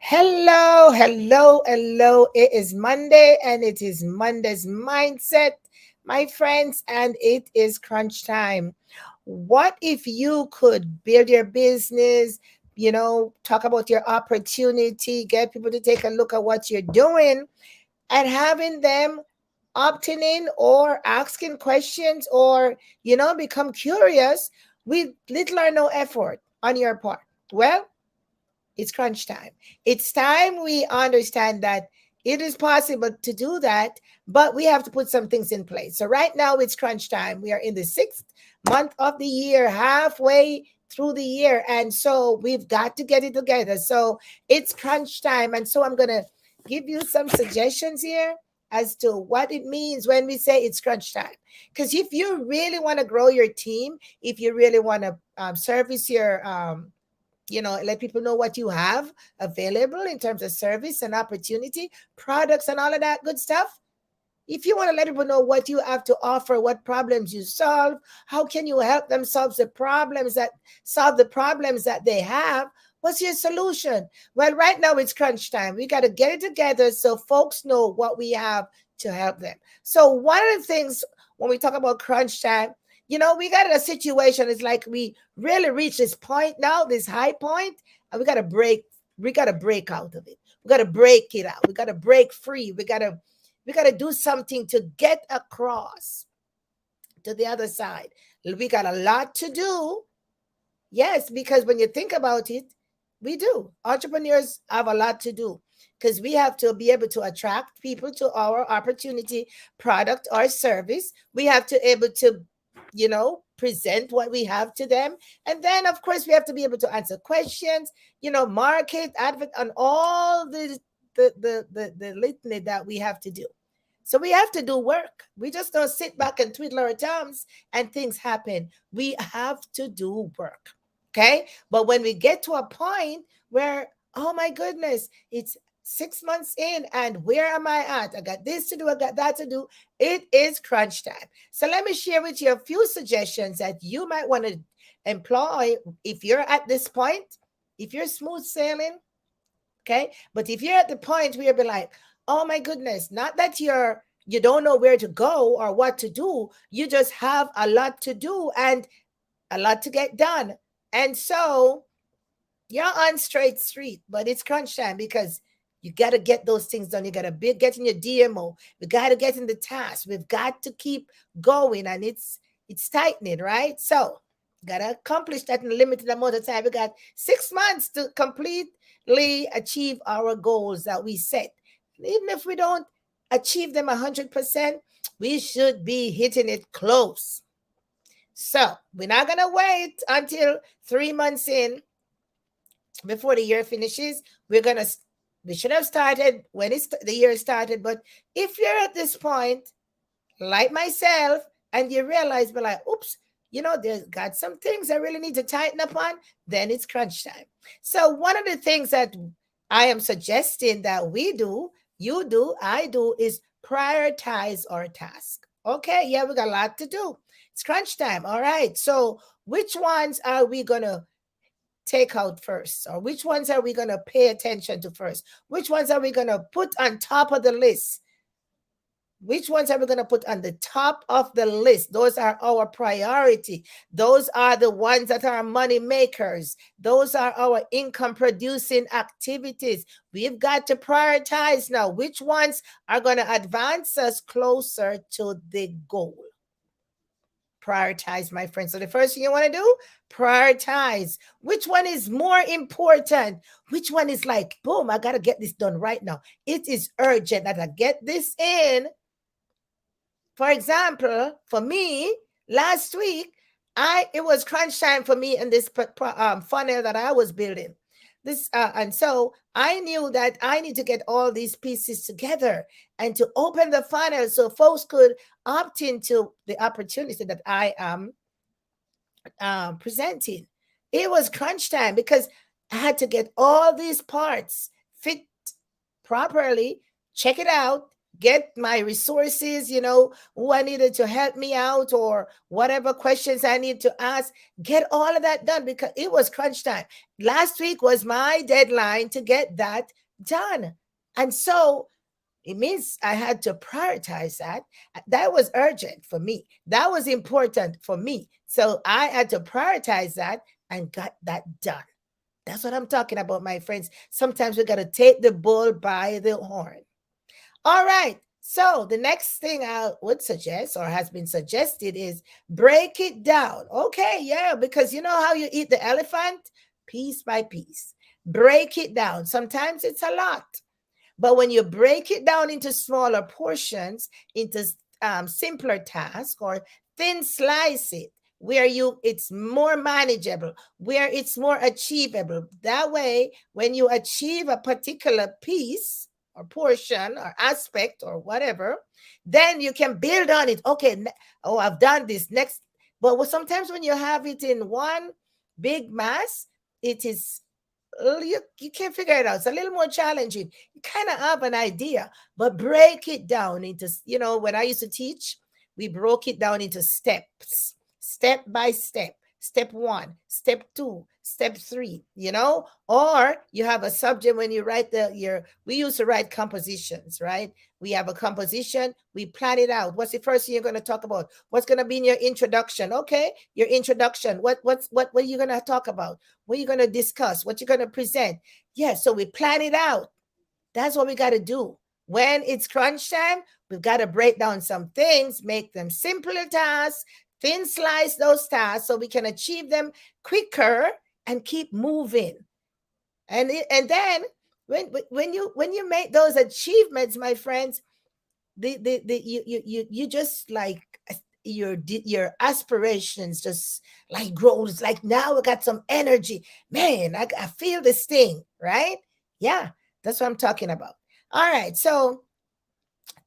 Hello, hello, hello. It is Monday and it is Monday's mindset, my friends, and it is crunch time. What if you could build your business, talk about your opportunity, get people to take a look at what you're doing, and having them opting in or asking questions or, become curious with little or no effort on your part? Well, it's crunch time. It's time we understand that it is possible to do that, but we have to put some things in place. So, right now, it's crunch time. We are in the sixth month of the year, halfway through the year. And so, we've got to get it together. So, it's crunch time. And so, I'm going to give you some suggestions here as to what it means when we say it's crunch time. Because if you really want to grow your team, if you really want to service your let people know what you have available in terms of service and opportunity, products, and all of that good stuff. If you want to let people know what you have to offer, what problems you solve, how can you help them solve the problems that they have? What's your solution? Well, right now it's crunch time. We got to get it together so folks know what we have to help them. So one of the things when we talk about crunch time, we got a situation. It's like we really reached this point now, this high point, and we got to break. We got to break out of it. We got to break it out. We got to break free. We got to do something to get across to the other side. We got a lot to do. Yes, because when you think about it, we do. Entrepreneurs have a lot to do because we have to be able to attract people to our opportunity, product, or service. We have to able to, present what we have to them. And then, of course, we have to be able to answer questions, market, advert, and all the litany that we have to do. So we have to do work. We just don't sit back and twiddle our thumbs and things happen. We have to do work. Okay. But when we get to a point where, oh my goodness, it's 6 months in and where am I at? I got this to do, I got that to do. It is crunch time. So let me share with you a few suggestions that you might want to employ if you're at this point, if you're smooth sailing. Okay. But if you're at the point where you'll be like, oh my goodness, not that you don't know where to go or what to do, you just have a lot to do and a lot to get done. And so you're on straight street, but it's crunch time because you got to get those things done. You got to be getting your DMO. We got to get in the task. We've got to keep going, and it's tightening, right? So got to accomplish that in a limited amount of time. We got 6 months to completely achieve our goals that we set. Even if we don't achieve them 100%, we should be hitting it close. So we're not gonna wait until 3 months in before the year finishes. We should have started when the year started. But if you're at this point, like myself, and you realize, but like, oops, there's got some things I really need to tighten up on, then it's crunch time. So one of the things that I am suggesting that we do, you do, I do, is prioritize our task. Okay, yeah, we got a lot to do. It's crunch time. All right. So which ones are we gonna take out first? Or which ones are we gonna pay attention to first? Which ones are we gonna put on top of the list? Which ones are we going to put on the top of the list? Those are our priority. Those are the ones that are money makers. Those are our income producing activities. We've got to prioritize now which ones are going to advance us closer to the goal. Prioritize, my friends. So the first thing you want to do, prioritize. Which one is more important? Which one is like, boom, I got to get this done right now. It is urgent that I get this in. For example, for me, last week, it was crunch time for me in this funnel that I was building. And so I knew that I need to get all these pieces together and to open the funnel so folks could opt into the opportunity that I am presenting. It was crunch time because I had to get all these parts fit properly, check it out, get my resources, who I needed to help me out, or whatever questions I need to ask, get all of that done because it was crunch time. Last week was my deadline to get that done. And so it means I had to prioritize that. That was urgent for me. That was important for me. So I had to prioritize that and got that done. That's what I'm talking about, my friends. Sometimes we got to take the bull by the horn. All right. So the next thing I would suggest, or has been suggested, is break it down. Okay, yeah, because you know how you eat the elephant? Piece by piece. Break it down. Sometimes it's a lot. But when you break it down into smaller portions, into simpler tasks, or thin slice it, where it's more manageable, where it's more achievable. That way, when you achieve a particular piece or portion or aspect or whatever, then you can build on it. Okay, oh, I've done this next. But sometimes when you have it in one big mass, it is you can't figure it out. It's a little more challenging. You kind of have an idea, but break it down into, when I used to teach, we broke it down into steps, step by step. Step one, step two, step three, or you have a subject when you write we used to write compositions, right? We have a composition, we plan it out. What's the first thing you're going to talk about? What's going to be in your introduction? Okay, your introduction. What are you going to talk about? What are you going to discuss? What you're going to present? Yeah, so we plan it out. That's what we got to do. When it's crunch time, we've got to break down some things, make them simpler tasks, thin slice those tasks so we can achieve them quicker and keep moving. And then when you make those achievements, my friends, you just like your aspirations just like grows. Like now I got some energy, man. I feel this thing, right? Yeah, that's what I'm talking about. All right, so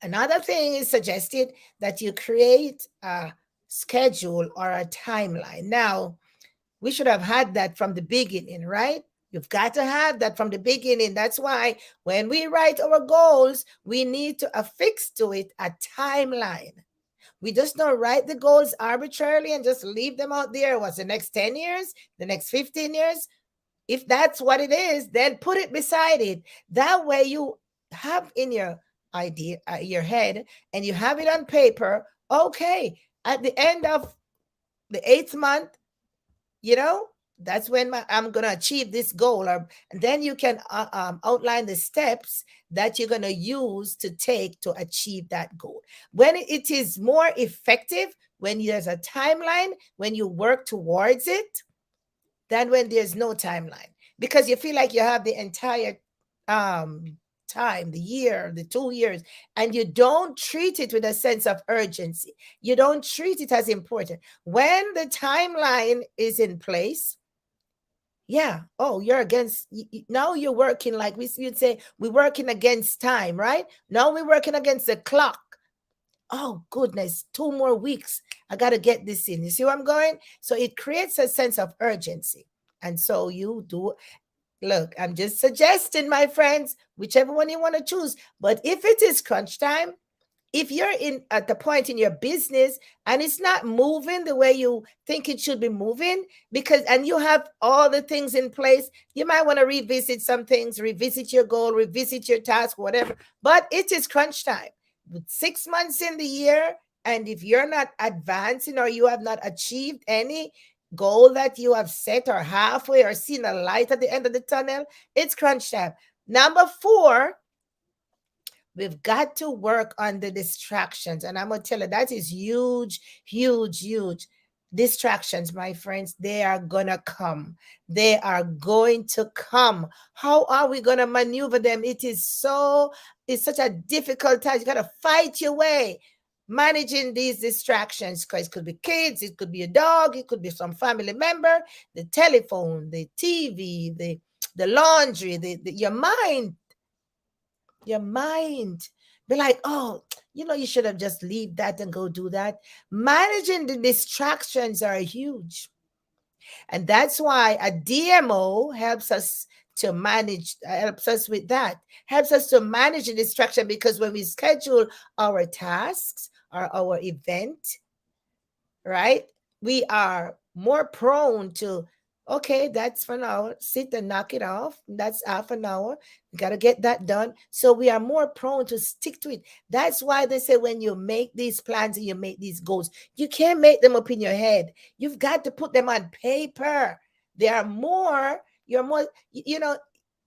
another thing is suggested that you create a schedule or a timeline. Now, we should have had that from the beginning, right? You've got to have that from the beginning. That's why when we write our goals, we need to affix to it a timeline. We just don't write the goals arbitrarily and just leave them out there. What's the next 10 years? The next 15 years? If that's what it is, then put it beside it. That way you have in your idea, your head, and you have it on paper. Okay, at the end of the 8th month, that's when I'm going to achieve this goal. And then you can outline the steps that you're going to use to take to achieve that goal. When it is more effective, when there's a timeline, when you work towards it, than when there's no timeline, because you feel like you have the entire time, the year, the 2 years, and you don't treat it with a sense of urgency. You don't treat it as important. When the timeline is in place, yeah, oh, you're against, now you're working like you'd say, we're working against time, right? Now we're working against the clock. Oh, goodness, 2 more weeks. I got to get this in. You see where I'm going? So it creates a sense of urgency. And so you do. Look, I'm just suggesting, my friends, whichever one you want to choose. But if it is crunch time, if you're at the point in your business and it's not moving the way you think it should be moving, and you have all the things in place, you might want to revisit some things, revisit your goal, revisit your task, whatever. But it is crunch time. With 6 months in the year, and if you're not advancing or you have not achieved any goal that you have set or halfway or seen a light at the end of the tunnel, it's crunch time. Number 4, we've got to work on the distractions. And I'm going to tell you, that is huge, huge, huge. Distractions, my friends, they are going to come. They are going to come. How are we going to maneuver them? It's such a difficult task. You got to fight your way managing these distractions, because it could be kids, it could be a dog, it could be some family member, the telephone, the TV, the laundry, your mind. Your mind be like, oh, you should have just leave that and go do that. Managing the distractions are huge. And that's why a DMO helps us to manage, helps us with that, helps us to manage the distraction, because when we schedule our tasks or our event, right, we are more prone to, okay, that's for an hour, sit and knock it off, that's half an hour, we got to get that done. So we are more prone to stick to it. That's why they say when you make these plans and you make these goals, you can't make them up in your head, you've got to put them on paper. They are more, you're more, you know,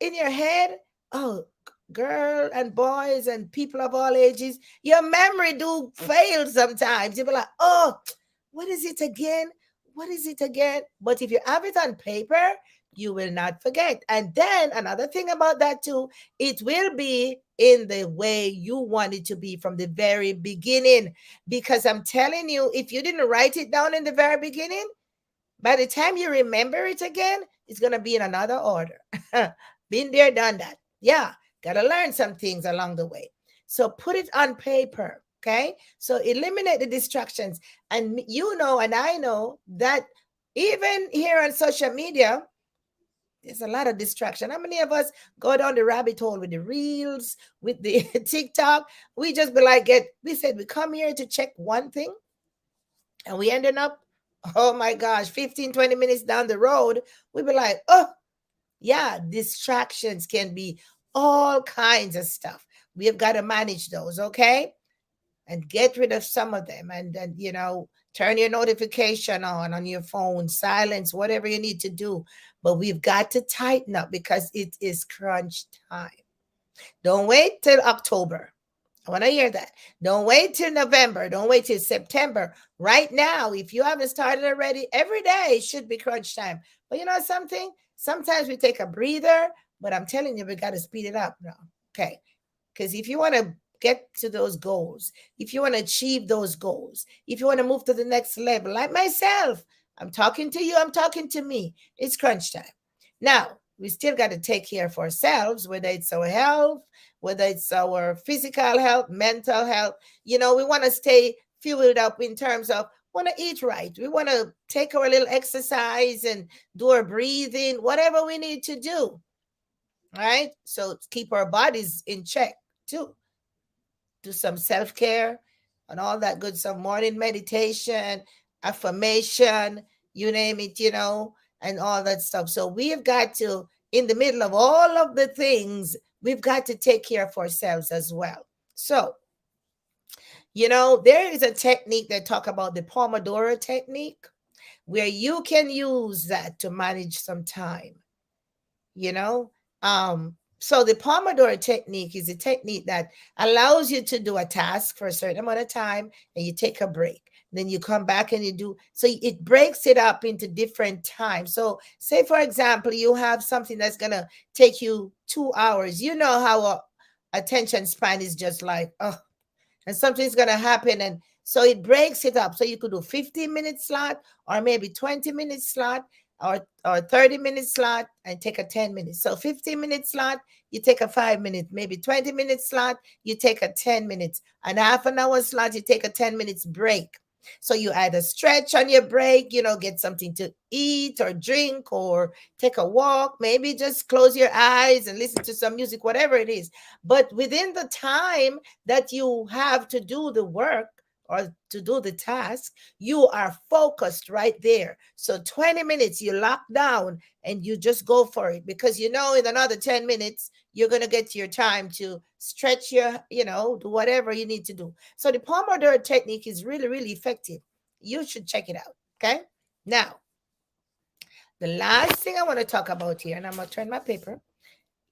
in your head. Oh, girl and boys and people of all ages, your memory do fail sometimes. You'll be like, oh, what is it again? What is it again? But if you have it on paper, you will not forget. And then another thing about that too, it will be in the way you want it to be from the very beginning. Because I'm telling you, if you didn't write it down in the very beginning, by the time you remember it again, it's going to be in another order. Been there, done that. Yeah, got to learn some things along the way. So put it on paper. Okay. So eliminate the distractions. And you know, and I know that even here on social media, there's a lot of distraction. How many of us go down the rabbit hole with the reels, with the TikTok? We just be like, we said we come here to check one thing, and we ended up, oh my gosh, 15, 20 minutes down the road, we be like, oh, yeah, distractions can be all kinds of stuff. We have got to manage those, okay? And get rid of some of them. And then, turn your notification on your phone, silence, whatever you need to do. But we've got to tighten up because it is crunch time. Don't wait till October. I want to hear that. Don't wait till November. Don't wait till September. Right now, if you haven't started already, every day should be crunch time. But you know something? Sometimes we take a breather, but I'm telling you, we got to speed it up now. Okay. Because if you want to get to those goals, if you want to achieve those goals, if you want to move to the next level, like myself, I'm talking to you, I'm talking to me. It's crunch time. Now, we still got to take care of ourselves, whether it's our health, whether it's our physical health, mental health. We want to stay fueled up in terms of want to eat right. We want to take our little exercise and do our breathing, whatever we need to do. Right? So keep our bodies in check too. Do some self-care and all that good stuff, morning meditation, affirmation, you name it, and all that stuff. So we've got to, in the middle of all of the things, we've got to take care of ourselves as well. So, there is a technique that talk about the Pomodoro technique, where you can use that to manage some time, you know. So the Pomodoro technique is a technique that allows you to do a task for a certain amount of time and you take a break. Then you come back and you do, so it breaks it up into different times. So say, for example, you have something that's going to take you 2 hours. You know how attention span is just like, oh, and something's going to happen. And so it breaks it up. So you could do 15-minute slot or maybe 20-minute slot or 30-minute slot and take a 10 minutes. So 15-minute slot, you take a 5 minute, maybe 20-minute slot, you take a 10 minutes, and half an hour slot, you take a 10 minutes break. So you either stretch on your break, get something to eat or drink or take a walk, maybe just close your eyes and listen to some music, whatever it is. But within the time that you have to do the work or to do the task, you are focused right there. So 20 minutes, you lock down and you just go for it, because in another 10 minutes, you're going to get your time to stretch your, do whatever you need to do. So the Pomodoro technique is really, really effective. You should check it out. Okay. Now, the last thing I want to talk about here, and I'm going to turn my paper,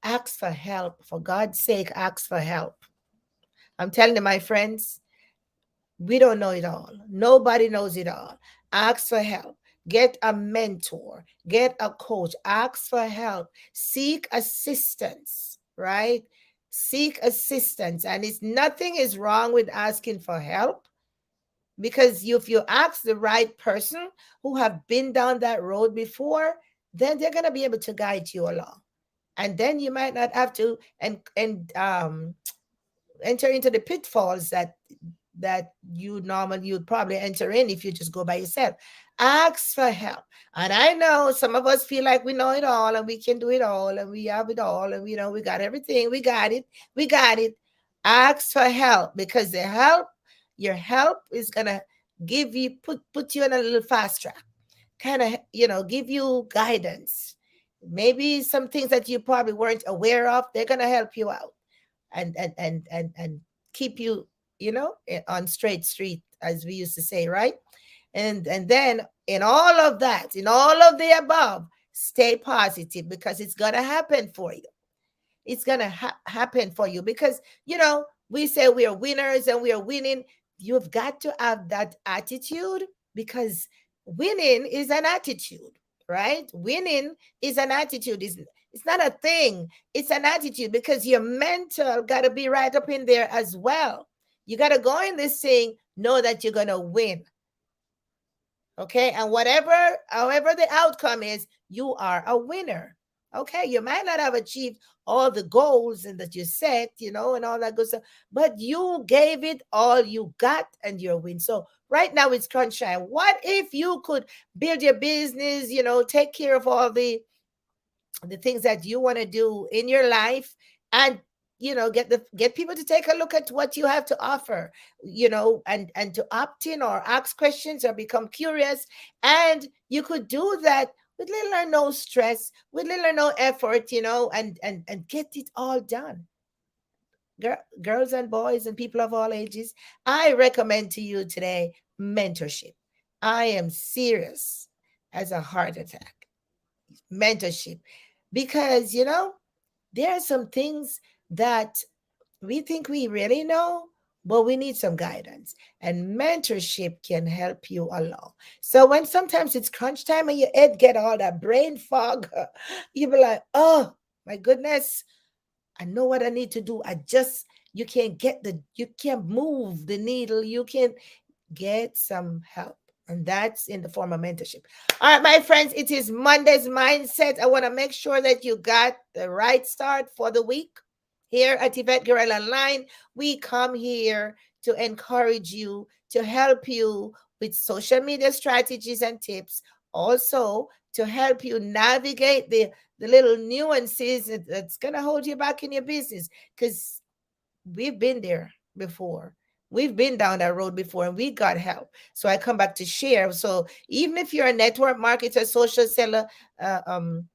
ask for help. For God's sake, ask for help. I'm telling you, my friends, we don't know it all. Nobody knows it all. Ask for help. Get a mentor. Get a coach. Ask for help. Seek assistance, right? Seek assistance. And nothing is wrong with asking for help, because if you ask the right person who have been down that road before, then they're going to be able to guide you along. And then you might not have to enter into the pitfalls that you would probably enter in if you just go by yourself. Ask for help. And I know some of us feel like we know it all and we can do it all and we have it all and we got everything. We got it. We got it. Ask for help, because your help is gonna give you put you on a little fast track, kind of, give you guidance. Maybe some things that you probably weren't aware of, they're gonna help you out and keep you, on straight street, as we used to say, right? And then in all of that, in all of the above, stay positive, because it's gonna happen for you. It's gonna happen for you, because we say we are winners and we are winning. You've got to have that attitude, because winning is an attitude, right? Winning is an attitude. It's not a thing. It's an attitude, because your mental got to be right up in there as well. You got to go in this thing, know that you're gonna win. Okay, and however the outcome is, you are a winner. Okay, you might not have achieved all the goals and that you set, and all that good stuff, but you gave it all you got and you're a win. So right now it's crunch time. What if you could build your business, take care of all the things that you want to do in your life, and get people to take a look at what you have to offer, and to opt in or ask questions or become curious. And you could do that with little or no stress, with little or no effort, and get it all done. Girls and boys and people of all ages, I recommend to you today mentorship. I am serious as a heart attack. Mentorship, because there are some things that we think we really know, but we need some guidance, and mentorship can help you along. So when sometimes it's crunch time and your head get all that brain fog, you be like, oh my goodness, I know what I need to do. You can't move the needle. You can get some help. And that's in the form of mentorship. All right, my friends, it is Monday's Mindset. I want to make sure that you got the right start for the week. Here at Yvette Guerrero Online, we come here to encourage you, to help you with social media strategies and tips, also to help you navigate the little nuances that's going to hold you back in your business, because we've been there before. We've been down that road before and we got help. So I come back to share. So even if you're a network marketer, social seller, uh, um,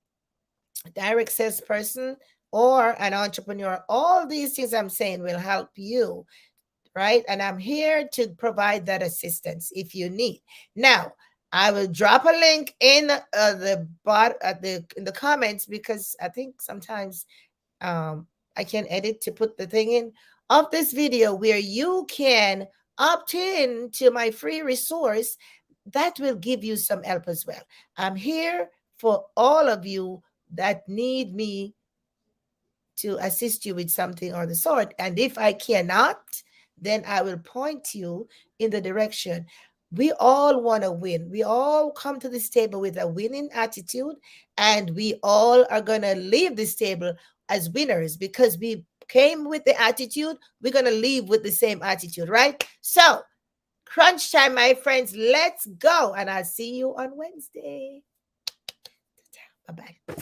direct sales person, or an entrepreneur, all these things I'm saying will help you, right? And I'm here to provide that assistance if you need. Now, I will drop a link in the bot at the in the comments, because I think sometimes I can edit to put the thing in of this video where you can opt in to my free resource that will give you some help as well. I'm here for all of you that need me to assist you with something or the sort. And if I cannot, then I will point you in the direction. We all want to win. We all come to this table with a winning attitude, and we all are going to leave this table as winners, because we came with the attitude. We're going to leave with the same attitude, right? So, crunch time, my friends. Let's go. And I'll see you on Wednesday. Bye bye.